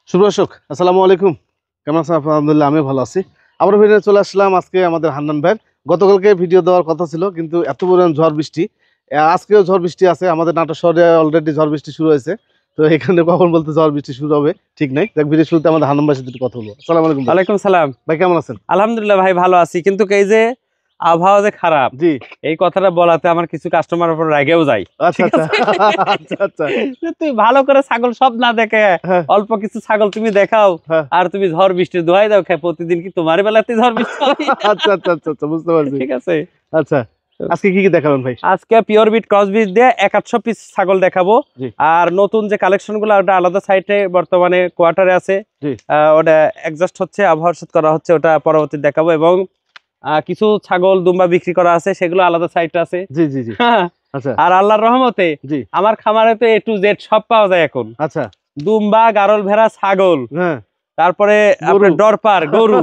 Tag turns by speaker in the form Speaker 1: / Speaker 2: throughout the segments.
Speaker 1: সুপ্রদর্শক আসসালামু আলাইকুম, কেমন আছেন? আলহামদুলিল্লাহ আমি ভালো আছি। আমরা ভিডিও চলে আসলাম আজকে আমাদের হান্নান ভাইয়ের। গতকালকে ভিডিও দেওয়ার কথা ছিল, কিন্তু এত পরিমাণ ঝড় বৃষ্টি, আজকেও ঝড় বৃষ্টি আছে। আমাদের নাটোর শহরে অলরেডি ঝড় বৃষ্টি শুরু হয়েছে। তো এখানে কখন বলতে ঝড় বৃষ্টি শুরু হবে ঠিক নাই। দেখ, ভিডিও শুরুতে আমাদের হান্নান ভাইয়ের সাথে কথা বলবো। আসসালামু আলাইকুম।
Speaker 2: ওয়ালাইকুম সালাম
Speaker 1: ভাই, কেমন আছেন?
Speaker 2: আলহামদুলিল্লাহ ভাই, ভালো আছি। কিন্তু এই যে আবহাওয়া যে খারাপ,
Speaker 1: জি,
Speaker 2: এই কথাটা বলাতে আমার কিছু কাস্টমার উপর রাগেও যায়।
Speaker 1: আচ্ছা আচ্ছা আচ্ছা আচ্ছা।
Speaker 2: তুই ভালো করে ছাগল সব না দেখে
Speaker 1: হ্যাঁ
Speaker 2: অল্প কিছু ছাগল তুমি দেখাও,
Speaker 1: হ্যাঁ।
Speaker 2: আর তুমি ঝড় বৃষ্টির দোহাই দাও খায় প্রতিদিন, কি তোমার বেলাতে ঝড় বৃষ্টি হবে?
Speaker 1: আচ্ছা আচ্ছা আচ্ছা আচ্ছা, বুঝতে পারছি।
Speaker 2: ঠিক আছে,
Speaker 1: আচ্ছা, আজকে কি কি দেখাবেন ভাই?
Speaker 2: আজকে পিওর বিট ক্রস বিট দিয়ে 100 পিস ছাগল দেখাবো।
Speaker 1: জি।
Speaker 2: আর নতুন যে কালেকশন গুলো ওটা আলাদা সাইটে বর্তমানে কোয়ার্টারে আছে।
Speaker 1: জি।
Speaker 2: ওটা অ্যাডজাস্ট হচ্ছে, আবহাওয়ার সাথে করা হচ্ছে, ওটা পরবর্তী দেখাবো। এবং কিছু ছাগল দুম্বা বিক্রি করা আছে, সেগুলো আলাদা সাইট আছে।
Speaker 1: জি জি জি। আচ্ছা।
Speaker 2: আর আল্লাহর রহমতে
Speaker 1: জি।
Speaker 2: আমার খামারে তো A to Z সব পাওয়া যায় এখন।
Speaker 1: আচ্ছা।
Speaker 2: দুম্বা, গারল, ভেড়া, ছাগল,
Speaker 1: হ্যাঁ,
Speaker 2: তারপরে আপনার ডরপার, গরু,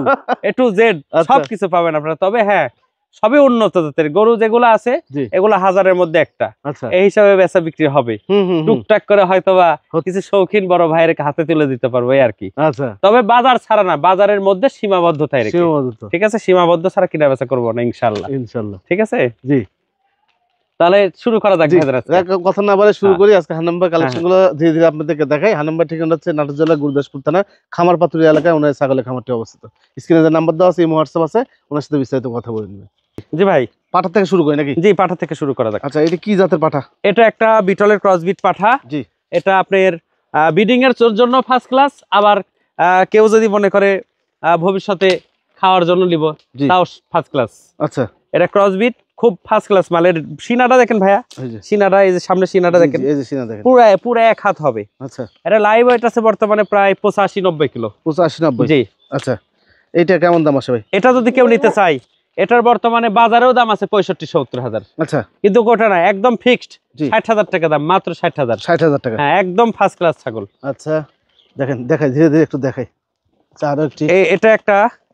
Speaker 2: A to Z
Speaker 1: আচ্ছা।
Speaker 2: সবকিছু পাবেন আপনারা। তবে হ্যাঁ, সবই উন্নত জাতের গরু যেগুলো আছে,
Speaker 1: জি।
Speaker 2: এগুলো হাজারের মধ্যে একটা,
Speaker 1: আচ্ছা।
Speaker 2: এই হিসাবে বেচা বিক্রি হবে। টুকটাক করে হয়তোবা কিছু শৌখিন বড় ভাইয়ের হাতে তুলে দিতে পারবো এই আর কি।
Speaker 1: আচ্ছা।
Speaker 2: তবে বাজার ছাড়া না, বাজারের মধ্যে সীমাবদ্ধতায় রেখে।
Speaker 1: সীমাবদ্ধ।
Speaker 2: ঠিক আছে, সীমাবদ্ধ ছাড়া কিনা বেচা করবো না ইনশাআল্লাহ।
Speaker 1: ইনশাআল্লাহ।
Speaker 2: ঠিক আছে,
Speaker 1: জি।
Speaker 2: তাহলে শুরু করা যাক।
Speaker 1: জি, কথা না বলে শুরু করি। আজকে হান্নান কালেকশন গুলো ধীরে ধীরে আপনাদেরকে দেখাই। হান্নান ঠিকানা হচ্ছে নাটোর জেলা গুরুদাসপুর থানা খামারপাতুরি এলাকায় ওনার ছাগলের খামারটি অবস্থিত। স্ক্রিনে যে নাম্বার দেওয়া আছে, এই হোয়াটসঅ্যাপ আছে, ওনার সাথে বিস্তারিত কথা বলে নেবেন।
Speaker 2: জি ভাই,
Speaker 1: পাঠা থেকে শুরু করি নাকি?
Speaker 2: জি, পাঠা থেকে শুরু করা যাক।
Speaker 1: আচ্ছা, এটা কি জাতের পাঠা?
Speaker 2: এটা একটা বিটলের ক্রসবিট পাঠা।
Speaker 1: জি।
Speaker 2: এটা আপনার ব্রিডিং এর জন্য ফার্স্ট ক্লাস, আবার কেউ যদি মনে করে ভবিষ্যতে খাওয়ার জন্য নিব, তাও ফার্স্ট ক্লাস।
Speaker 1: আচ্ছা।
Speaker 2: এটা ক্রসবিট, খুব ফার্স্ট ক্লাস মালের। সিনাটা দেখেন ভাইয়া, সিনাটা এই যে সামনে সিনাটা দেখেন,
Speaker 1: এই যে সিনা দেখেন,
Speaker 2: পুরো এক হাত হবে।
Speaker 1: আচ্ছা।
Speaker 2: এটা লাইভ ওয়েট আছে বর্তমানে প্রায় 85-90 কিলো।
Speaker 1: 85-90।
Speaker 2: জি।
Speaker 1: আচ্ছা, এইটা কেমন দাম আসে ভাই?
Speaker 2: এটা যদি কেউ নিতে চায়, এটার বর্তমানে বাজারেও দাম আছে 65-70 হাজার।
Speaker 1: আচ্ছা।
Speaker 2: কিন্তু ওটা না, একদম ফিক্সড 60,000 টাকা দাম, মাত্র 60,000।
Speaker 1: 60,000 টাকা?
Speaker 2: হ্যাঁ, একদম ফার্স্ট ক্লাস ছাগল।
Speaker 1: আচ্ছা, দেখেন, দেখাই ধীরে ধীরে একটু দেখাই।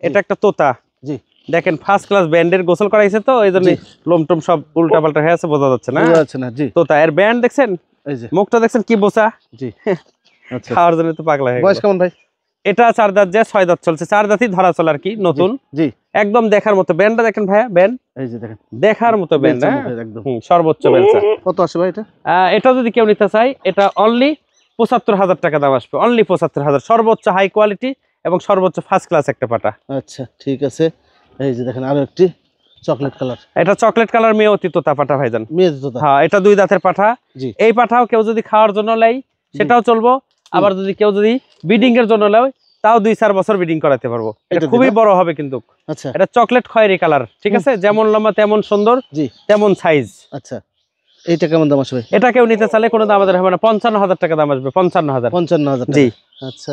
Speaker 2: এটা একটা তোতা।
Speaker 1: জি।
Speaker 2: দেখেন, ফার্স্ট ক্লাস ব্যান্ডের গোসল করাইছে, তো এই জন্য লোমটোম সব উল্টা পাল্টা হয়ে আছে, বোঝা যাচ্ছে না।
Speaker 1: জি।
Speaker 2: তোতা এর ব্যান্ড দেখছেন,
Speaker 1: এই যে
Speaker 2: মুখটা দেখছেন কি বোসা।
Speaker 1: জি। আচ্ছা।
Speaker 2: খাওয়ার জন্য তো পাগলা হয়ে গেল।
Speaker 1: বয়স কেমন ভাই?
Speaker 2: এটা 4 দাঁত, যে 6 দাঁত চলছে, 4 দাঁতই ধরা চলে আর কি, নতুন।
Speaker 1: জি।
Speaker 2: একদম দেখার মতো ব্যান্ডটা দেখেন ভাইয়া, ব্যান্ড
Speaker 1: এই যে দেখেন,
Speaker 2: দেখার মতো ব্যান্ড।
Speaker 1: একদম
Speaker 2: সর্বোচ্চ ব্যান্ড।
Speaker 1: কত আসে ভাই এটা?
Speaker 2: এটা যদি কেউ নিতে চায়, এটা অনলি 75,000 টাকা দাম আসবে। অনলি 75,000, সর্বোচ্চ হাই কোয়ালিটি এবং সর্বোচ্চ ফার্স্ট ক্লাস একটা পাটা।
Speaker 1: আচ্ছা, ঠিক আছে। এই যে দেখেন, আরো একটি চকলেট কালার।
Speaker 2: এটা চকলেট কালার মেয়ে অতি তোতা পাঠা ভাইজান। হ্যাঁ, এটা 2 দাঁতের পাঠা। এই পাঠাও কেউ যদি খাওয়ার জন্য লাই, সেটাও চলবো। আবার যদি কেউ যদি ব্রিডিং এর জন্য লাই, তাও 2-4 বছর ব্রিডিং করাতে পারবো। এটা খুবই বড় হবে কিন্তু।
Speaker 1: আচ্ছা।
Speaker 2: এটা চকলেট খয়েরি কালার, ঠিক আছে, যেমন লম্বা তেমন সুন্দর, তেমন সাইজ।
Speaker 1: আচ্ছা, এইটা কেমন দাম আসবে?
Speaker 2: এটা কেউ নিতে চাইলে কোনো দাম আমাদের হবে না, 55,000 টাকা দাম আসবে।
Speaker 1: 55,000।
Speaker 2: জি।
Speaker 1: আচ্ছা,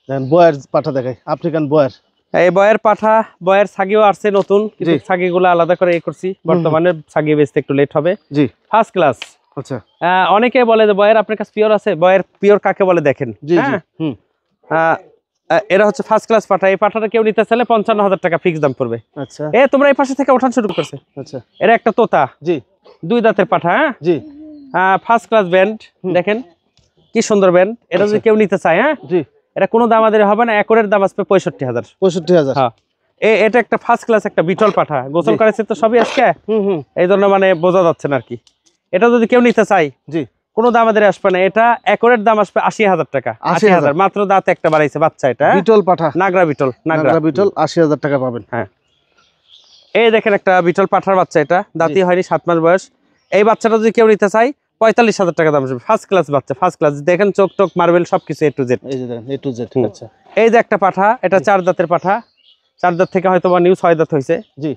Speaker 1: দেখেন বয়ার পাঠা দেখাই, আফ্রিকান বয়ার।
Speaker 2: এই বয়ের পাঠা, বয়ের ছাগিও আসছে নতুন, কিন্তু ছাগিগুলো আলাদা করে করছি। বর্তমানে ছাগি বেচতে একটু লেট হবে। জি, ফার্স্ট ক্লাস।
Speaker 1: আচ্ছা।
Speaker 2: অনেকে বলে যে বয়ের আপনার কাছে পিওর আছে, বয়ের পিওর কাকে বলে দেখেন। জি জি। এরা হচ্ছে ফার্স্ট ক্লাস পাঠা। এই পাঠাটা কেউ নিতে চাইলে 55,000 টাকা ফিক্স দাম পড়বে। আচ্ছা। তোমরা এই পাশে থেকে ওঠান শুরু করছে। আচ্ছা। এটা একটা তোতা। জি। 2 দাঁতের পাঠা। হ্যাঁ। জি। ফার্স্ট ক্লাস ব্যান্ড দেখেন, কি সুন্দর ব্যান্ড। এটা যদি কেউ নিতে চায়, হ্যাঁ, জি, এটা কোনো দাম আমাদের হবে না, একরের দাম আসবে 65,000।
Speaker 1: 65,000।
Speaker 2: হ্যাঁ, এটা একটা ফার্স্ট ক্লাস একটা বিটল পাঠা, গোসল করেছে তো সবই আজকে, এই জন্য মানে বোঝা যাচ্ছে না আর কি। এটা যদি কেউ নিতে চায়, জি, কোনো দাম আমাদের আসবে না। এটা একরের দাম আসবে 80,000 টাকা। 80,000 মাত্র, দাঁত একটা বাড়াইছে বাচ্চা। এটা
Speaker 1: বিটল পাঠা,
Speaker 2: নাগরা বিটল, নাগরা বিটল,
Speaker 1: 80,000 টাকা পাবেন। হ্যাঁ,
Speaker 2: এই দেখেন একটা বিটল পাঠার বাচ্চা, এটা দাঁতই হয়নি, 7 মাস বয়স। এই বাচ্চাটা যদি কেউ নিতে চায়, 45,000 টাকা দাম আসবে। ফার্স্ট ক্লাস বাচ্চা, ফার্স্ট ক্লাস। দেখেন চোখ টোক মার্বেল সবকিছু A to Z।
Speaker 1: এই যে দেখেন A to Z। আচ্ছা।
Speaker 2: এই যে একটা পাঠা, এটা 4 দাঁতের পাঠা। 4 দাঁত থেকে হয়তো বা নিউ 6 দাঁত হয়েছে। জি।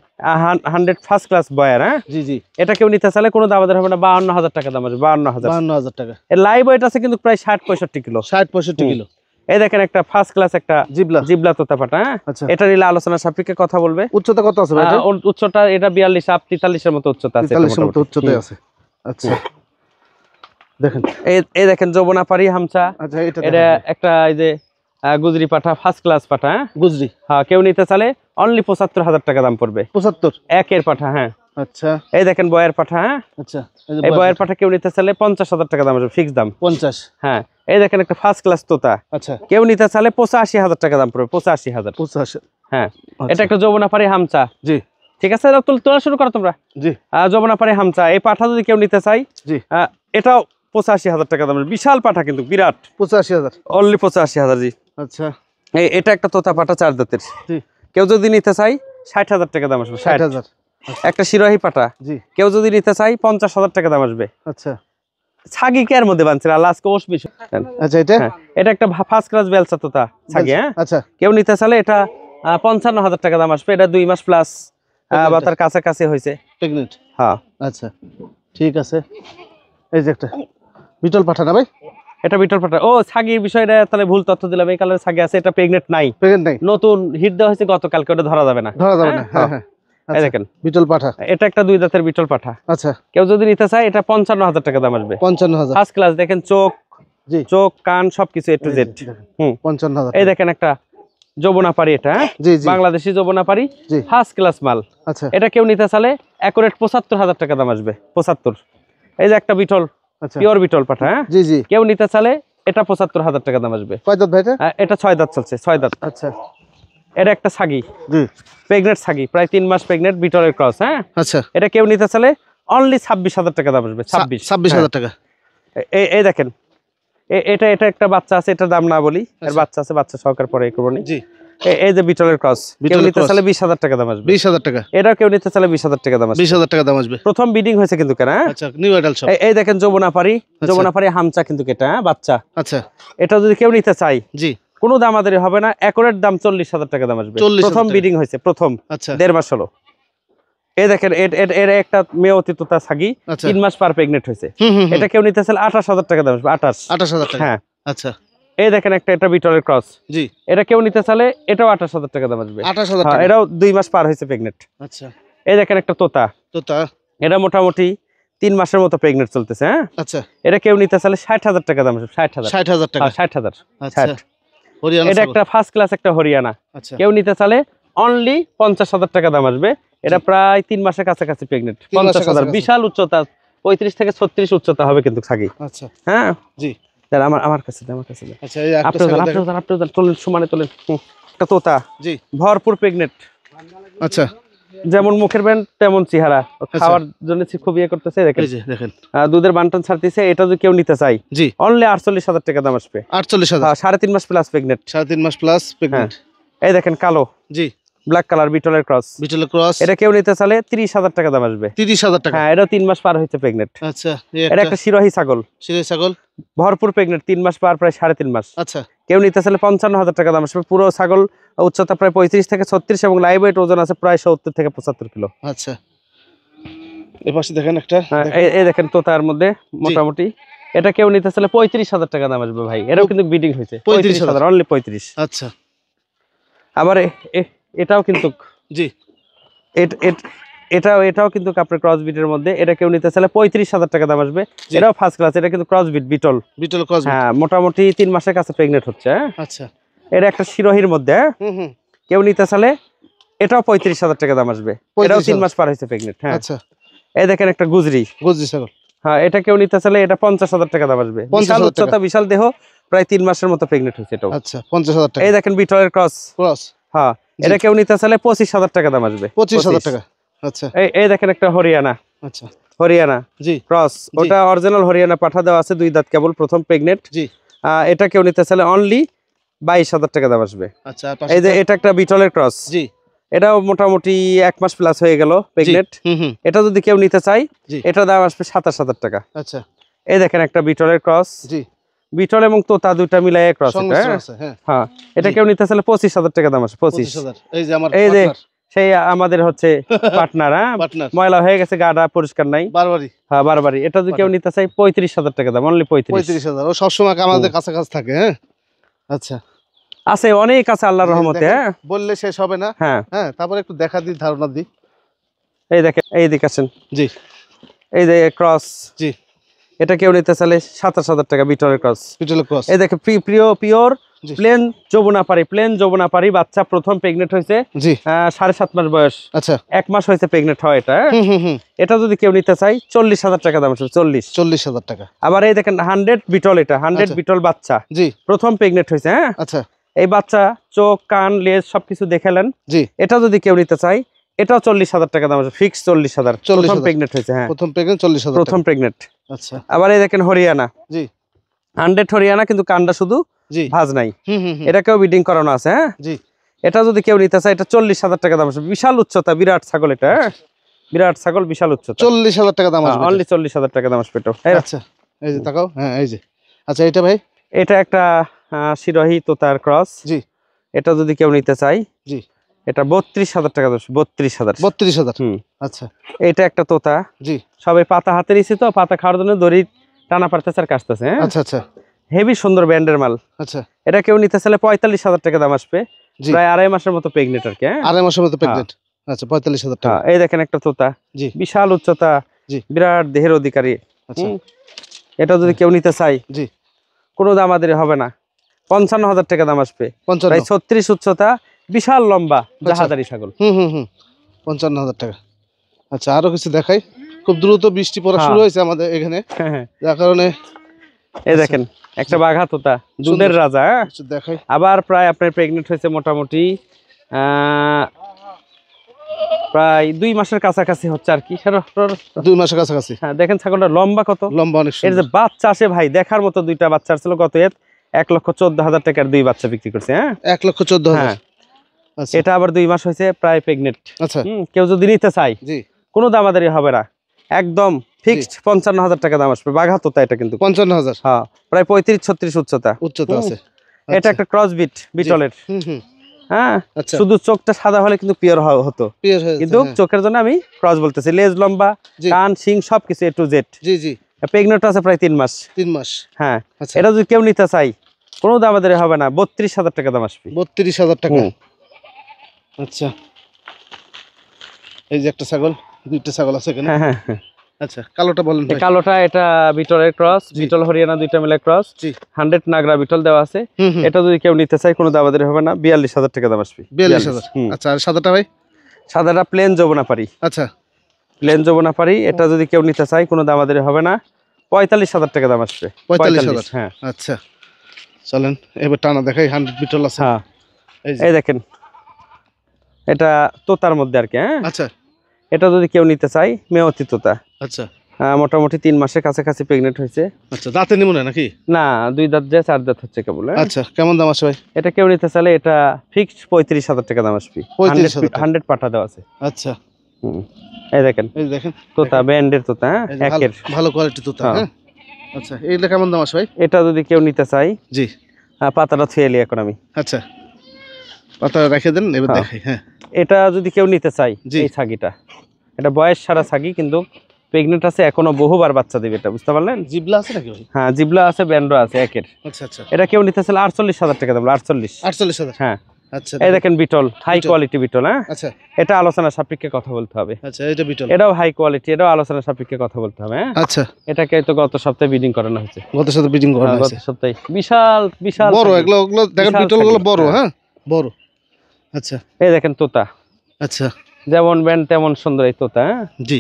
Speaker 2: 100 ফার্স্ট ক্লাস বয়ার। হ্যাঁ, জি জি। এটা কেউ নিতে চাইলে কোনো দাম আমাদের হবে না, 52,000 টাকা দাম আসবে। 52,000 টাকা। এর লাইভ ওয়েট আছে কিন্তু প্রায় 60-65 কিলো। 60-65 কিলো। এই দেখেন একটা ফার্স্ট ক্লাস একটা জিবলা তোতা পাঠা। হ্যাঁ, এটা নিলে আলোচনা সাপেক্ষে কথা বলবে।
Speaker 1: উচ্চতা কত আছে ভাই?
Speaker 2: উচ্চতা এটা 42-43 এর মতো উচ্চতা আছে।
Speaker 1: 43 এর মতো উচ্চতায় আছে। আচ্ছা, দেখেন
Speaker 2: এই দেখেন যৌবনাপাড়ি হামচা। আচ্ছা, এটা একটা এই যে গুজরি পাঠা, ফার্স্ট ক্লাস পাঠা। গুজরি। হ্যাঁ, কেউ নিতে চাইলে অনলি 75,000 টাকা দাম পড়বে। 75 একের পাঠা। হ্যাঁ। আচ্ছা, এই দেখেন বয়ের পাঠা। হ্যাঁ, আচ্ছা, এই বয়ের পাঠা কেউ নিতে চাইলে 50,000 টাকা দাম আসবে, ফিক্স দাম 50। হ্যাঁ, এই দেখেন একটা ফার্স্ট ক্লাস তোতা।
Speaker 1: আচ্ছা,
Speaker 2: কেউ নিতে চাইলে 85,000 টাকা দাম পড়বে, 85,000।
Speaker 1: 85।
Speaker 2: হ্যাঁ, এটা একটা যমুনাপাড়ি হামচা।
Speaker 1: জি,
Speaker 2: ঠিক আছে, তোলা শুরু করো তোমরা।
Speaker 1: জি,
Speaker 2: যমুনাপাড়ি হামচা, এই পাঠা যদি কেউ নিতে চাই,
Speaker 1: জি,
Speaker 2: এটাও 85,000 টাকা দাম। বিশাল পাঠা কিন্তু, বিরাট।
Speaker 1: 85,000।
Speaker 2: অনলি 85,000। জি,
Speaker 1: আচ্ছা,
Speaker 2: এটা একটা তোতা পাঠা 4 দাঁতের।
Speaker 1: জি,
Speaker 2: কেউ যদি নিতে চাই 60,000 টাকা দাম আসবে।
Speaker 1: 60,000।
Speaker 2: একটা শিরোহী পাঠা,
Speaker 1: জি,
Speaker 2: কেউ যদি নিতে চাই 50,000 টাকা দাম আসবে।
Speaker 1: আচ্ছা,
Speaker 2: ছাগি কে এর মধ্যে বানছিল, আল্লাহ আজকে ওস বেশি।
Speaker 1: আচ্ছা, এটা
Speaker 2: এটা একটা ফার্স্ট ক্লাস বেলসা তোতা ছাগি। হ্যাঁ,
Speaker 1: আচ্ছা,
Speaker 2: কেউ নিতে চাইলে এটা 55,000 টাকা দাম আসবে। এটা 2 মাস প্লাস বা তার কাছাকাছি হয়েছে।
Speaker 1: প্রেগনেন্ট।
Speaker 2: হ্যাঁ,
Speaker 1: আচ্ছা, ঠিক আছে। এই যে একটা বিটল পাঠা না ভাই?
Speaker 2: এটা বিটল পাঠা। ও, ছাগির বিষয়টা তাহলে ভুল তথ্য দিলাম। এই কালারের ছাগি আছে, এটা প্রেগনেন্ট নাই,
Speaker 1: প্রেগনেন্ট নাই,
Speaker 2: নতুন হিট দেওয়া হয়েছে গতকালকে, ওটা ধরা যাবে না।
Speaker 1: ধরা যাবে না। হ্যাঁ, হ্যাঁ।
Speaker 2: এই দেখেন
Speaker 1: বিটল পাঠা।
Speaker 2: এটা একটা 2 দাঁতের বিটল পাঠা।
Speaker 1: আচ্ছা,
Speaker 2: কেউ যদি নিতে চায় এটা 55,000 টাকা দাম আসবে।
Speaker 1: 55,000।
Speaker 2: ফার্স্ট ক্লাস, দেখেন চোখ,
Speaker 1: জি,
Speaker 2: চোখ কান সবকিছু A to Z।
Speaker 1: 55,000।
Speaker 2: এই দেখেন একটা যমুনাপাড়ি, এটা
Speaker 1: জি, জি,
Speaker 2: বাংলাদেশি যমুনাপাড়ি,
Speaker 1: জি।
Speaker 2: ফার্স্ট ক্লাস মাল।
Speaker 1: আচ্ছা,
Speaker 2: এটা কেউ নিতে চাইলে অ্যাকুরেট 75,000 টাকা দাম আসবে। 75। এই যে একটা বিটল,
Speaker 1: আচ্ছা,
Speaker 2: পিওর বিটল পাঠা। হ্যাঁ,
Speaker 1: জি, জি।
Speaker 2: কেউ নিতে চাইলে এটা 75,000 টাকা দাম আসবে।
Speaker 1: কয় দাঁত ভাই এটা?
Speaker 2: এটা 6 দাঁত চলছে, 6 দাঁত।
Speaker 1: আচ্ছা,
Speaker 2: এটা একটা ছাগি,
Speaker 1: জি,
Speaker 2: প্রেগনেন্ট ছাগি, প্রায় 3 মাস প্রেগনেন্ট, বিটলের ক্রস। হ্যাঁ,
Speaker 1: আচ্ছা।
Speaker 2: এটা কেউ নিতে চাইলে অনলি 26,000 টাকা দাম আসবে।
Speaker 1: 26,000 টাকা।
Speaker 2: এই দেখেন এটা একটা বাচ্চা আছে, এটার দাম না বলি, এর বাচ্চা আছে, বাচ্চা সহকার পরে করবো নি।
Speaker 1: জি,
Speaker 2: এই যে বিটলের ক্রস, কেউ নিতে চাইলে 20,000 টাকা দাম আসবে।
Speaker 1: 20,000 টাকা।
Speaker 2: এটা কেউ নিতে চাইলে 20,000 টাকা দাম আসবে।
Speaker 1: 20,000 টাকা দাম আসবে।
Speaker 2: প্রথম বিডিং হয়েছে কিন্তু কেন। হ্যাঁ,
Speaker 1: আচ্ছা, নিউ অ্যাডাল্ট সব।
Speaker 2: এই দেখেন যমুনাপাড়ি, যমুনাপাড়ি হামচা কিন্তু এটা। হ্যাঁ, বাচ্চা।
Speaker 1: আচ্ছা,
Speaker 2: এটা যদি কেউ নিতে চাই,
Speaker 1: জি,
Speaker 2: কোনো দাম আদারি হবে না, অ্যাকুরেট দাম 40,000 টাকা দাম আসবে।
Speaker 1: 40,000
Speaker 2: প্রথম বিডিং হয়েছে, প্রথম
Speaker 1: আচ্ছা,
Speaker 2: 1.5 মাস হলো। এই দেখেন এর একটা মেয়ে অতিততা ছাগি,
Speaker 1: আচ্ছা।
Speaker 2: 3 মাস পার প্রেগনেন্ট হয়েছে।
Speaker 1: হুম,
Speaker 2: এটা কেউ নিতে চাইলে 28,000 টাকা দাম আসবে।
Speaker 1: 28,000 টাকা।
Speaker 2: হ্যাঁ,
Speaker 1: আচ্ছা,
Speaker 2: এই দেখেন এটা বিটলের ক্রস,
Speaker 1: জি,
Speaker 2: এটা কেউ নিতে চাইলে এটাও 28,000 টাকা দাম আসবে।
Speaker 1: 28,000
Speaker 2: হ্যাঁ,
Speaker 1: টাকা।
Speaker 2: এটাও 2 মাস পার হয়েছে প্রেগনেন্ট।
Speaker 1: আচ্ছা,
Speaker 2: এই দেখেন একটা তোতা,
Speaker 1: তোতা।
Speaker 2: এটা মোটামুটি 3 মাসের মতো প্রেগনেন্ট চলতেছে। হ্যাঁ,
Speaker 1: আচ্ছা,
Speaker 2: এটা কেউ নিতে চাইলে 60,000 টাকা দাম আসবে। 60,000।
Speaker 1: 60,000 টাকা।
Speaker 2: 60,000।
Speaker 1: আচ্ছা, হরিয়ানা
Speaker 2: এটা
Speaker 1: ছাগল।
Speaker 2: একটা ফার্স্ট ক্লাস একটা হরিয়ানা।
Speaker 1: আচ্ছা,
Speaker 2: কেউ নিতে চাইলে অনলি 50,000 টাকা দাম আসবে। এটা প্রায় 3 মাসের কাছাকাছি প্রেগনেন্ট।
Speaker 1: 3 মাসের
Speaker 2: 50,000,
Speaker 1: কাছাকাছি।
Speaker 2: বিশাল উচ্চতা, 35 থেকে 36 উচ্চতা হবে কিন্তু ছাগি।
Speaker 1: আচ্ছা,
Speaker 2: হ্যাঁ,
Speaker 1: জি,
Speaker 2: তাহলে আমার কাছে দে, আমার কাছে দে।
Speaker 1: আচ্ছা। এই একটা ছাগল দেখেন।
Speaker 2: আপনি তোলেন, সমানে তোলেন। একটা তোতা,
Speaker 1: জি,
Speaker 2: ভরপুর প্রেগনেন্ট,
Speaker 1: আচ্ছা,
Speaker 2: যেমন মুখের ব্যান্ড তেমন চেহারা, খাওয়ার জন্য খুব ইয়ে করতেছে। দেখেন
Speaker 1: এই যে দেখেন।
Speaker 2: দুধের বান্টন ছাড়তেছে। এটা যদি কেউ নিতে চাই,
Speaker 1: জি,
Speaker 2: অনলি 48,000 টাকা দাম আসবে।
Speaker 1: 48,000।
Speaker 2: 3.5 মাস প্লাস প্রেগনেন্ট।
Speaker 1: 3.5 মাস প্লাস
Speaker 2: হ্যাঁ,
Speaker 1: প্রেগনেন্ট।
Speaker 2: এই দেখেন কালো,
Speaker 1: জি,
Speaker 2: ব্ল্যাক কালার, বিটলের ক্রস।
Speaker 1: বিটল ক্রস।
Speaker 2: এটা কেউ নিতে চাইলে 30,000 টাকা দাম আসবে।
Speaker 1: 30,000 টাকা।
Speaker 2: হ্যাঁ, এটা 3 মাস পার হয়েছে প্রেগনেন্ট।
Speaker 1: আচ্ছা, এই
Speaker 2: এটা একটা শিরোহী ছাগল,
Speaker 1: সিরে ছাগল।
Speaker 2: ভরপুর প্রেগনেন্ট, 3 মাস পার, প্রায় 3.5 মাস।
Speaker 1: আচ্ছা,
Speaker 2: কেউ নিতে চাইলে 55,000 টাকা দাম আসবে। পুরো ছাগল উচ্চতা প্রায় 35 থেকে 36 এবং লাইভ ওয়েট ওজন আছে প্রায় 70 থেকে 75 কিলো।
Speaker 1: আচ্ছা। এই পাশে দেখেন একটা।
Speaker 2: এই দেখেন তোতার মধ্যে মোটামুটি এটা কেউ নিতে চাইলে 35,000 টাকা দাম আসবে ভাই। এটাও কিন্তু বিডিং হয়েছে। 35,000, অনলি 35।
Speaker 1: আচ্ছা,
Speaker 2: আবার এটাও কিন্তু,
Speaker 1: জি,
Speaker 2: এটাও কিন্তু আপনার ক্রস বিটের মধ্যে। এটা কেউ নিতে চাইলে 35,000 টাকা দাম আসবে। এটাও ফার্স্ট ক্লাস, এটা কিন্তু cross beat beetle.
Speaker 1: Beetle cross.
Speaker 2: হ্যাঁ, মোটামুটি 3 মাসের কাছে প্রেগনেন্ট হচ্ছে। হ্যাঁ,
Speaker 1: আচ্ছা,
Speaker 2: এটা একটা শিরোহির মধ্যে।
Speaker 1: হুম,
Speaker 2: কেউ নিতে চাইলে এটাও 35,000 টাকা দাম আসবে। এটাও 3 মাস পার হয়েছে প্রেগনেন্ট। হ্যাঁ,
Speaker 1: আচ্ছা।
Speaker 2: এই দেখেন একটা গুজরি,
Speaker 1: গুজরি ছাগল।
Speaker 2: হ্যাঁ, এটা কেউ নিতে চাইলে এটা 50,000 টাকা দাম আসবে। বিশাল উচ্চতা, বিশাল দেহ, প্রায় 3 মাসের মতো প্রেগনেন্ট হয়েছে এটাও।
Speaker 1: আচ্ছা, 50,000 টাকা।
Speaker 2: এই দেখেন বিটলের ক্রস।
Speaker 1: ক্রস।
Speaker 2: হ্যাঁ, এটা কেউ নিতে চাইলে 25,000 টাকা দাম আসবে।
Speaker 1: 25,000 টাকা। আচ্ছা,
Speaker 2: এই দেখেন একটা হরিয়ানা,
Speaker 1: আচ্ছা,
Speaker 2: হরিয়ানা
Speaker 1: জি,
Speaker 2: ক্রস। ওটা অরিজিনাল হরিয়ানা পাঠা দেওয়া আছে, 2 দাঁত কেবল, প্রথম প্রেগনেন্ট।
Speaker 1: জি,
Speaker 2: এটা কেউ নিতে চাইলে অনলি 22,000 টাকা দাম আসবে।
Speaker 1: আচ্ছা।
Speaker 2: এই যে এটা একটা বিটলের ক্রস,
Speaker 1: জি,
Speaker 2: এটাও মোটামুটি 1 মাস প্লাস হয়ে গেল প্রেগনেন্ট। এটা যদি কেউ নিতে চাই, এটা দাম আসবে 27,000 টাকা।
Speaker 1: আচ্ছা,
Speaker 2: এই দেখেন একটা বিটলের ক্রস,
Speaker 1: জি,
Speaker 2: বিটল এবং তোতা দুইটা মিলাই ক্রস। হ্যাঁ, এটা কেউ নিতে চাইলে 25,000 টাকা দাম আসবে। 25,000। এই যে সেই আমাদের হচ্ছে পার্টনার। হ্যাঁ, ময়লা হয়ে গেছে, গাড়া পরিষ্কার নাই বারবারই। হ্যাঁ, বারবারই। এটা যদি কেউ নিতে চাই 35,000 টাকা দাম, অনলি
Speaker 1: 35,000। ও সবসময় আমাদের কাছাকাছি থাকে। হ্যাঁ, আচ্ছা,
Speaker 2: আছে, অনেক আছে আল্লাহর রহমতে। হ্যাঁ,
Speaker 1: বললে শেষ হবে না।
Speaker 2: হ্যাঁ,
Speaker 1: হ্যাঁ, তারপরে একটু দেখা দিই, ধারণা দিই।
Speaker 2: এই দেখেন, এই দিকে আসেন।
Speaker 1: জি,
Speaker 2: এই যে ক্রস,
Speaker 1: জি,
Speaker 2: এটা কেউ নিতে চাইলে 27,000 টাকা বিটলের ক্রস। এই দেখে পিওর প্লেন যমুনাপাড়ি বাচ্চা, প্রথম প্রেগনেন্ট হয়েছে, 7.5 মাস বয়স।
Speaker 1: আচ্ছা,
Speaker 2: 1 মাস হয়েছে প্রেগনেন্ট হয় এটা। এটা যদি কেউ নিতে চাই 40,000 টাকা দাম আছে।
Speaker 1: 40,000 টাকা।
Speaker 2: আবার এই দেখেন 100 বিটল, এটা 100 বিটল বাচ্চা, প্রথম প্রেগনেন্ট হয়েছে। হ্যাঁ, আচ্ছা, এই বাচ্চা চোখ কান লেজ সবকিছু দেখালেন। এটা যদি কেউ নিতে চাই এটাও 40,000 টাকা দাম আছে, ফিক্স 40,000। প্রথম প্রেগনেন্ট হয়েছে। হ্যাঁ, প্রথম প্রেগনেন্ট 40,000, প্রথম প্রেগনেন্ট। আচ্ছা, আবার এই দেখেন হরিয়ানা, 100 হরিয়ানা, কিন্তু কানটা শুধু ভাঁজ নাই, এটাকেও ব্রিডিং করানো আছে। হ্যাঁ, এটা যদি কেউ নিতে চায় এটা 40,000 টাকা দাম আছে। বিশাল উচ্চতা, বিরাট ছাগল এটা, বিরাট ছাগল, বিশাল উচ্চতা। 40,000 টাকা দাম আছে, অনলি 40,000 টাকা দাম আসবে। আচ্ছা, এই যে তাকাও। হ্যাঁ, এই যে। আচ্ছা, এটা ভাই, এটা একটা সিরোহী তোতার ক্রস। এটা যদি কেউ নিতে চাই এটা 32,000 টাকা দাম। 32,000। আচ্ছা, এটা একটা তোতা, সবাই পাতা হাতে নিচ্ছে তো, পাতা খাওয়ার জন্য দড়ি টানা পারতেছে আর কাটতেছে। আচ্ছা আচ্ছা, হেভি সুন্দর ব্যান্ডের মাল। আচ্ছা, এটা কেউ নিতে চাইলে 45,000 টাকা দাম আসবে, প্রায় 2.5 মাসের মতো প্রেগনেন্ট আর কি। 2.5 মাসের মতো প্রেগনেন্ট। আচ্ছা, 45,000 টাকা। এই দেখেন একটা তোতা, বিশাল উচ্চতা, বিরাট দেহের অধিকারী। আচ্ছা, এটা যদি কেউ নিতে চাই কোনো দামাদারি হবে না, 55,000 টাকা দাম আসবে, প্রায় 36 উচ্চতা, বিশাল লম্বা জাহাজারি ছাগল। 55,000 টাকা। আচ্ছা, আরো কিছু দেখাই। খুব দ্রুত বৃষ্টি পড়া শুরু হয়েছে আমাদের এখানে, যার কারণে এই দেখেন একটা বাঘা তোতা, দুধের রাজা। দেখাই, আবার প্রায় আপনার প্রেগনেন্ট হয়েছে মোটামুটি প্রায় 2 মাসের কাছাকাছি হচ্ছে আর কি। 2 মাসের কাছাকাছি। হ্যাঁ, দেখেন ছাগলটা লম্বা কত, লম্বা অনেক। এর যে বাচ্চা আসে ভাই, দেখার মতো, 2টা বাচ্চা ছিল গত এর 1,14,000 টাকার 2 বাচ্চা বিক্রি করছে। হ্যাঁ, 1,14,000। এটা আবার 2 মাস হয়েছে, প্রায় প্রেগনেন্ট। আচ্ছা, কেউ যদি নিতে চাই কোনো দামাদারি হবে না, একদম ফিক্সড 55,000 টাকা দাম আসবে। বাঘা তোতা এটা কিন্তু 55,000। হ্যাঁ, প্রায় 35-36 উচ্চতা আছে। এটা একটা ক্রস বিটলের। হ্যাঁ, শুধু চোখটা সাদা হলে কিন্তু পিওর হতো, কিন্তু চোখের জন্য আমি ক্রস বলতেছি। লেজ লম্বা, কান শিং সবকিছু A to Z। প্রেগনেন্ট আছে প্রায় 3 মাস। হ্যাঁ, এটা যদি কেউ নিতে চাই কোনো দামাদারি হবে না, 32,000 টাকা দাম আসবে। 32,000 টাকা। আচ্ছা, এই যে একটা ছাগল, 2টা ছাগল আছে এখানে। হ্যাঁ, আচ্ছা, কালোটা বলেন ভাই। কালোটা এটা বিটলের ক্রস, বিটল হরিয়ানা 2টা মিলে ক্রস, 100 নাগরা বিটল দেওয়া আছে। এটা যদি কেউ নিতে চাই কোনো দামাদারি হবে না, 42,000 টাকা দাম আসবে। 42,000। আচ্ছা, আর সাদাটা ভাই? সাদাটা প্লেন যমুনাপাড়ি। আচ্ছা, প্লেন যমুনাপাড়ি, এটা যদি কেউ নিতে চাই কোনো দামাদারি হবে না, 45,000 টাকা দাম আসবে। 45,000। হ্যাঁ, আচ্ছা, চলেন এবার টানা দেখাই। 100 বিটল আছে। হ্যাঁ, এই দেখেন এটা তোতার মধ্যে আর কি। হ্যাঁ, আচ্ছা, এটা যদি কেউ নিতে চাই মেয়তি তোতা। আচ্ছা, মোটামুটি 3 মাসের কাছাকাছি প্রেগনেন্ট হয়েছে। আচ্ছা, দাঁতে নিমনে নাকি? না, 2 দাঁত যায়, 4 দাঁত হচ্ছে কেবল। আচ্ছা, কেমন দাম আসবে ভাই? এটা কেউ নিতে চাইলে এটা ফিক্সড 35,000 টাকা দাম আসবে। 100 পাঠা দেওয়া আছে। আচ্ছা, এই দেখেন তোতা, ব্যান্ডের তোতা, একের ভালো কোয়ালিটি তোতা। হ্যাঁ, আচ্ছা, এইটা কেমন দাম আসবে ভাই? এটা যদি কেউ নিতে চাই পাতাটা ছুঁয়ে এলি এখন আমি। আচ্ছা, পাতা রেখে দেন, এবার দেখাই। হ্যাঁ, এটা যদি কেউ নিতে চাই, এই ছাগিটা, এটা বয়স সারা ছাগি, কিন্তু প্রেগনেন্ট আছে, এখনো বহুবার বাচ্চা দিবে। এটা বুঝতে পারলেন? জিবলা আছে নাকি? হ্যাঁ, জিবলা আছে, ব্যান্ডো আছে একের। আচ্ছা আচ্ছা, এটা কেউ নিতে চাইলে 48,000 টাকা দাম। 48,000। হ্যাঁ, আচ্ছা, এই দেখেন বিটল, হাই কোয়ালিটি বিটল। হ্যাঁ, আচ্ছা, এটা আলোচনা সাপেক্ষে কথা বলতে হবে। আচ্ছা, এটা বিটল, এটাও হাই কোয়ালিটি, এটাও আলোচনা সাপেক্ষে কথা বলতে হবে। হ্যাঁ, আচ্ছা, এটাকে তো গত সপ্তাহে ব্রিডিং করানো হয়েছে। গত সপ্তাহে ব্রিডিং করানো হয়েছে, গত সপ্তাহে। বিশাল বিশাল বড়, এগুলো দেখেন বিটলগুলো বড়। হ্যাঁ, বড়। আচ্ছা, এই দেখেন তোতা। আচ্ছা, যেমন ব্যান্ড তেমন সুন্দর এই তোতা। হ্যাঁ, জি,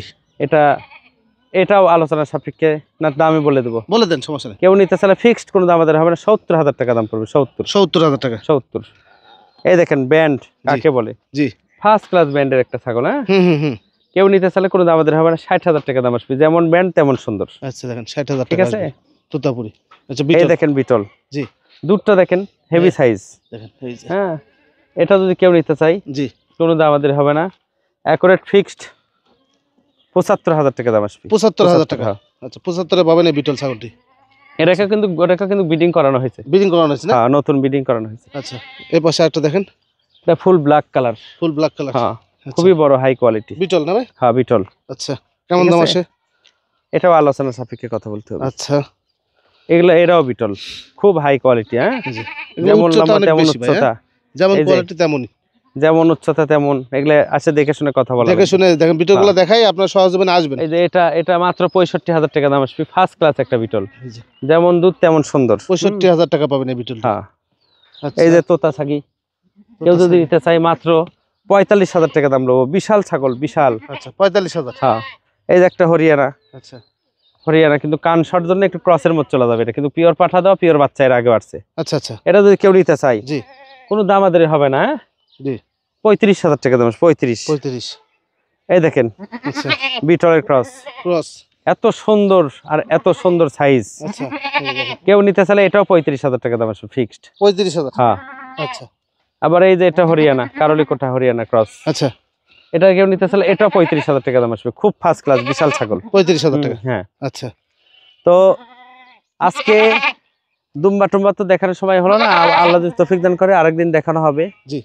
Speaker 2: এটাও আলোচনার সাপেক্ষে না, দামই বলে দেবো। বলে দেন, সমস্যা নেই। কেউ নিতে চাইলে ফিক্সড কোনো দাম আমাদের হবে না, 70,000 টাকা দাম পড়বে। 70,000 টাকা। 70। এই দেখেন ব্যান্ড কাকে বলে? জি, ফার্স্ট ক্লাস ব্যান্ডের একটা ছাগল। হ্যাঁ, কেউ নিতে চাইলে কোনো দাম আমাদের হবে না, 60,000 টাকা দাম আসবে। যেমন ব্যান্ড তেমন সুন্দর। আচ্ছা, দেখেন 60,000 টাকা। ঠিক আছে, তোতাপুরি। আচ্ছা, এই দেখেন বিটল। জি, দুধটা দেখেন, হেভি সাইজ। দেখেন, হ্যাঁ, এটা যদি কেউ নিতে চাই জি কোনো দাম আমাদের হবে না, অ্যাকুরেট ফিক্সড 75,000 টাকা দাম আসবে। 75,000 টাকা। আচ্ছা, 75 এ পাবেন এই বিটল ছাগলটি। এটাকে কিন্তু ব্রিডিং করানো হয়েছে। ব্রিডিং করানো হয়েছে না? হ্যাঁ, নতুন ব্রিডিং করানো হয়েছে। আচ্ছা, এই পাশে একটা দেখেন, এটা full black colour. Full black colour. হ্যাঁ, খুবই বড়, হাই কোয়ালিটি বিটল না ভাই? হ্যাঁ, বিটল। আচ্ছা, কেমন দাম আসে? এটাও আলোচনা সাপেক্ষে কথা বলতে হবে। আচ্ছা, এরাও বিটল, খুব হাই কোয়ালিটি। হ্যাঁ, যেমন লম্বা তেমন উচ্চতা, যেমন কোয়ালিটি তেমনই। যেমন উচ্চতা তেমন এগুলো আছে, দেখে শুনে কথা বলা,
Speaker 1: দেখে শুনে দেখেন বিটলগুলো দেখাই, আপনার সহজে আসবেন।
Speaker 2: এই যে এটা মাত্র 65,000 টাকা দাম আসবে, ফার্স্ট ক্লাস একটা বিটল, যেমন দুধ তেমন সুন্দর।
Speaker 1: 65,000 টাকা পাবেন এই বিটল।
Speaker 2: হ্যাঁ, এই যে তোতা ছাগি, কেউ যদি নিতে চাই মাত্র 45,000 টাকা দাম নেবো, বিশাল ছাগল, বিশাল।
Speaker 1: আচ্ছা, 45,000।
Speaker 2: হ্যাঁ, এই যে একটা হরিয়ানা।
Speaker 1: আচ্ছা,
Speaker 2: হরিয়ানা কিন্তু কান শর্ট জন্য একটু ক্রসের মধ্যে চলে যাবে, এটা কিন্তু পিওর পাঠা দেওয়া, পিওর বাচ্চা এর আগে আসছে।
Speaker 1: আচ্ছা আচ্ছা,
Speaker 2: এটা যদি কেউ নিতে চাই,
Speaker 1: জি,
Speaker 2: কোনো দামাদারি হবে না।
Speaker 1: জি,
Speaker 2: 35,000 টাকা দাম, 35। এই দেখেন,
Speaker 1: আচ্ছা,
Speaker 2: বিটলের ক্রস, এত সুন্দর আর এত সুন্দর সাইজ।
Speaker 1: আচ্ছা,
Speaker 2: কেউ নিতে চাইলে এটাও 35,000 টাকা দাম আসবে, ফিক্সড
Speaker 1: 35,000।
Speaker 2: হ্যাঁ,
Speaker 1: আচ্ছা,
Speaker 2: আবার এই যে এটা হরিয়ানা, কারলিকোটা হরিয়ানা ক্রস।
Speaker 1: আচ্ছা,
Speaker 2: এটা কেউ নিতে চাইলে এটাও 35,000 টাকা দাম আসবে, খুব ফার্স্ট ক্লাস বিশাল ছাগল,
Speaker 1: 35,000 টাকা।
Speaker 2: হ্যাঁ।
Speaker 1: আচ্ছা,
Speaker 2: তো আজকে দুম্বা টুম্বা তো দেখানোর সময় হলো না, আল্লাহ যদি তৌফিক দান করে আরেকদিন দেখানো হবে।
Speaker 1: জি,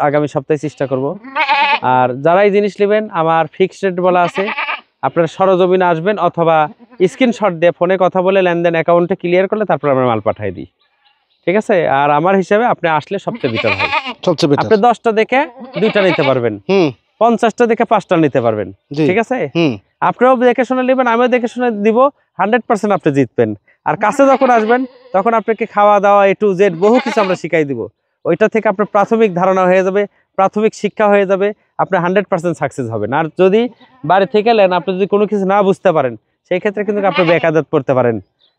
Speaker 2: আগামী সপ্তাহে চেষ্টা করব। আর যারা এই জিনিস নেবেন, আমার ফিক্সড রেট বলা আছে, আপনারা সরজমিনে আসবেন অথবা স্ক্রিনশট দিয়ে ফোনে কথা বলে লেনদেন অ্যাকাউন্টে ক্লিয়ার করলে তারপর আমরা মাল পাঠাই দিই, ঠিক আছে? আর আমার হিসাবে আপনি আসলে সবচেয়ে বেটার হয়,
Speaker 1: সবচেয়ে বেটার।
Speaker 2: আপনি 10টা দেখে 2টা নিতে পারবেন, 50টা দেখে 5টা নিতে পারবেন, ঠিক আছে? আপনিও দেখে শুনে নেবেন, আমিও দেখে শুনে দিব, 100% আপনি জিতবেন। আর কাছে যখন আসবেন তখন আপনাকে খাওয়া দাওয়া A to Z বহু কিছু আমরা শিখাই দিব, ওইটা থেকে আপনার প্রাথমিক ধারণা হয়ে যাবে, প্রাথমিক শিক্ষা হয়ে যাবে, আপনি 100% সাকসেস হবেন। আর যদি বাড়ি থেকে নেন, আপনি যদি কোনো কিছু না বুঝতে পারেন, সেই ক্ষেত্রে কিন্তু আপনি বেকায়দাত পড়তে পারেন।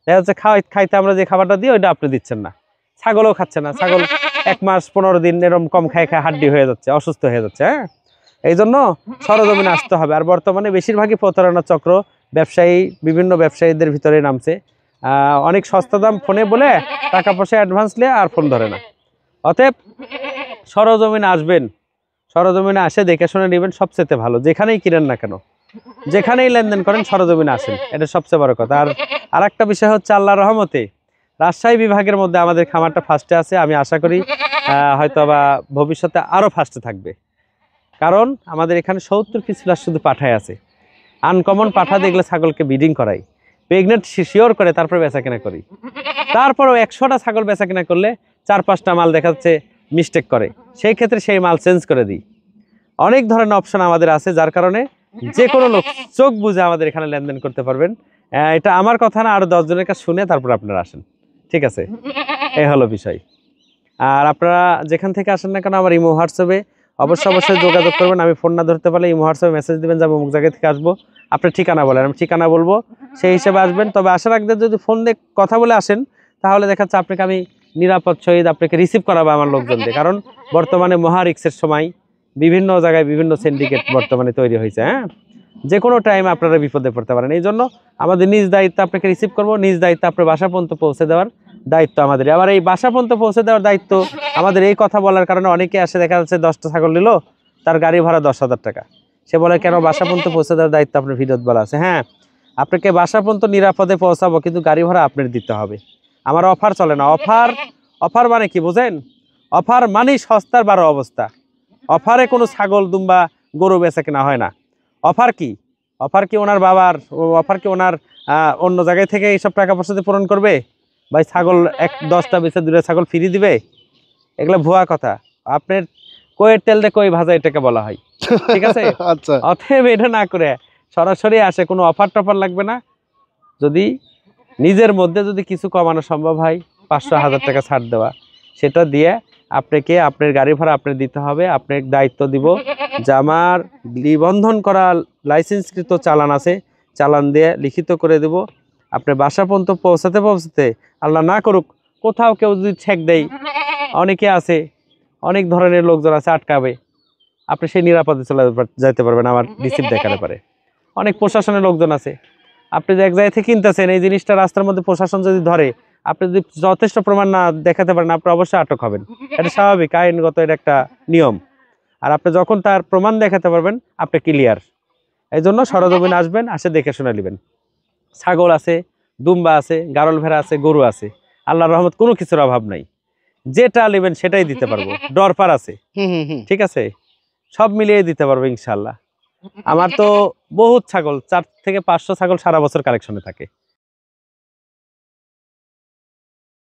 Speaker 2: দেখা যাচ্ছে খাইতে আমরা যে খাবারটা দিই ওইটা আপনি দিচ্ছেন না, ছাগলও খাচ্ছে না, ছাগল 1 মাস 15 দিন এরকম কম খায় হাড্ডি হয়ে যাচ্ছে, অসুস্থ হয়ে যাচ্ছে। হ্যাঁ, এই জন্য সরজমিনে আসতে হবে। আর বর্তমানে বেশিরভাগই প্রতারণা চক্র, ব্যবসায়ী, বিভিন্ন ব্যবসায়ীদের ভিতরে নামছে, অনেক সস্তা দাম ফোনে বলে টাকা পয়সা অ্যাডভান্স নিয়ে আর ফোন ধরে না। অতএব সরজমিনে আসবেন, সরজমিনে আসে দেখে শুনে নেবেন, সবচেয়ে ভালো। যেখানেই কিনেন না কেন, যেখানেই লেনদেন করেন, সরজমিনে আসেন, এটা সবচেয়ে বড় কথা। আর একটা বিষয় হচ্ছে, আল্লাহর রহমতে রাজশাহী বিভাগের মধ্যে আমাদের খামারটা ফার্স্টে আছে। আমি আশা করি হয়তো বা ভবিষ্যতে আরও ফার্স্টে থাকবে, কারণ আমাদের এখানে 70% শুধু পাঠাই আছে। আনকমন পাঠা দেখলে ছাগলকে ব্রিডিং করাই, প্রেগনেন্ট শিওর করে তারপরে বেচা কেনা করি। তারপরেও 100টা ছাগল বেচা কেনা করলে 4-5টা মাল দেখা যাচ্ছে মিস্টেক করে, সেই ক্ষেত্রে সেই মাল চেঞ্জ করে দিই। অনেক ধরনের অপশন আমাদের আছে, যার কারণে যে কোনো লোক চোখ বুঝে আমাদের এখানে লেনদেন করতে পারবেন। এটা আমার কথা না, আরও 10 জনের কাছে শুনে তারপর আপনারা আসেন, ঠিক আছে? এই হলো বিষয়। আর আপনারা যেখান থেকে আসেন না কেন, আমার ইমো হোয়াটসঅ্যাপে অবশ্যই যোগাযোগ করবেন। আমি ফোন না ধরতে পারলে ইমো হোয়াটসঅ্যাপে মেসেজ দেবেন যে আমি অমুক জায়গা থেকে আসবো, আপনার ঠিকানা বলেন, আমি ঠিকানা বলবো, সেই হিসেবে আসবেন। তবে আসার আগে যদি ফোন দিয়ে কথা বলে আসেন, তাহলে দেখা যাচ্ছে আপনাকে আমি নিরাপদ সহিত আপনাকে রিসিভ করাবো আমার লোকজনদের। কারণ বর্তমানে মহা রিস্কের সময়, বিভিন্ন জায়গায় বিভিন্ন সিন্ডিকেট বর্তমানে তৈরি হয়েছে। হ্যাঁ, যে কোনো টাইমে আপনারা বিপদে পড়তে পারেন। এই জন্য আমাদের নিজ দায়িত্ব আপনাকে রিসিভ করবো, নিজ দায়িত্ব আপনার বাসা পর্যন্ত পৌঁছে দেওয়ার দায়িত্ব আমাদের। আবার এই বাসা পর্যন্ত পৌঁছে দেওয়ার দায়িত্ব আমাদের। এই কথা বলার কারণে অনেকে আসে, দেখা যাচ্ছে 10টা ছাগল নিল, তার গাড়ি ভাড়া 10,000 টাকা। সে বলে কেন, বাসা পর্যন্ত পৌঁছে দেওয়ার দায়িত্ব আপনার ভিডিওতে বলা আছে। হ্যাঁ, আপনাকে বাসা পর্যন্ত নিরাপদে পৌঁছাবো, কিন্তু গাড়ি ভাড়া আপনার দিতে হবে। আমার অফার চলে না। অফার মানে কি বোঝেন? অফার মানে সস্তার 12 অবস্থা। অফারে কোনো ছাগল দুম্বা গরু বেচা কেনা হয় না। অফার কি? অফার কি ওনার বাবার, অফার কি ওনার অন্য জায়গায় থেকে এইসব টাকা পয়সা দিয়ে পূরণ করবে? ভাই, ছাগল 10টা বেচে 2টা ছাগল ফ্রি দিবে? এগুলো ভুয়া কথা। আপনার কইয়ের তেল দিয়ে কই ভাজা, এটাকে বলা হয়, ঠিক আছে?
Speaker 1: আচ্ছা,
Speaker 2: অতএব এটা না করে সরাসরি আসে, কোনো অফার টফার লাগবে না। যদি নিজের মধ্যে যদি কিছু কমানো সম্ভব হয়, 500-1000 টাকা ছাড় দেওয়া, সেটা দিয়ে আপনাকে আপনার গাড়ি ভাড়া আপনার দিতে হবে। আপনার দায়িত্ব দিব যে আমার নিবন্ধন করা লাইসেন্সকৃত চালান আছে, চালান দিয়ে লিখিত করে দেব। আপনার বাসা পর্যন্ত পৌঁছাতে আল্লাহ না করুক কোথাও কেউ যদি ছেক দেয়, অনেকে আছে, অনেক ধরনের লোকজন আছে, আটকাবে, আপনি সেই নিরাপদে চলে যাইতে পারবেন আমার রিসিভ দেখাতে পারে। অনেক প্রশাসনের লোকজন আছে, আপনি যে এক জায়গা থেকে কিনতেছেন, এই জিনিসটা রাস্তার মধ্যে প্রশাসন যদি ধরে, আপনি যদি যথেষ্ট প্রমাণ না দেখাতে পারেন, আপনি অবশ্যই আটক হবেন। এটা স্বাভাবিক, আইনগত এটা একটা নিয়ম। আর আপনি যখন তার প্রমাণ দেখাতে পারবেন, আপনি ক্লিয়ার। এই জন্য সরজমিনে আসবেন, আসে দেখে শুনে নেবেন। ছাগল আছে, দুম্বা আছে, গারল ভেড়া আছে, গরু আছে, আল্লাহর রহমত কোনো কিছুর অভাব নাই। যেটা নেবেন সেটাই দিতে পারবো। ডরপার আছে, ঠিক আছে, সব মিলিয়ে দিতে পারবো ইনশাল্লাহ। আমার তো বহুত ছাগল, 4 থেকে 500 ছাগল সারা বছর কালেকশনে থাকে।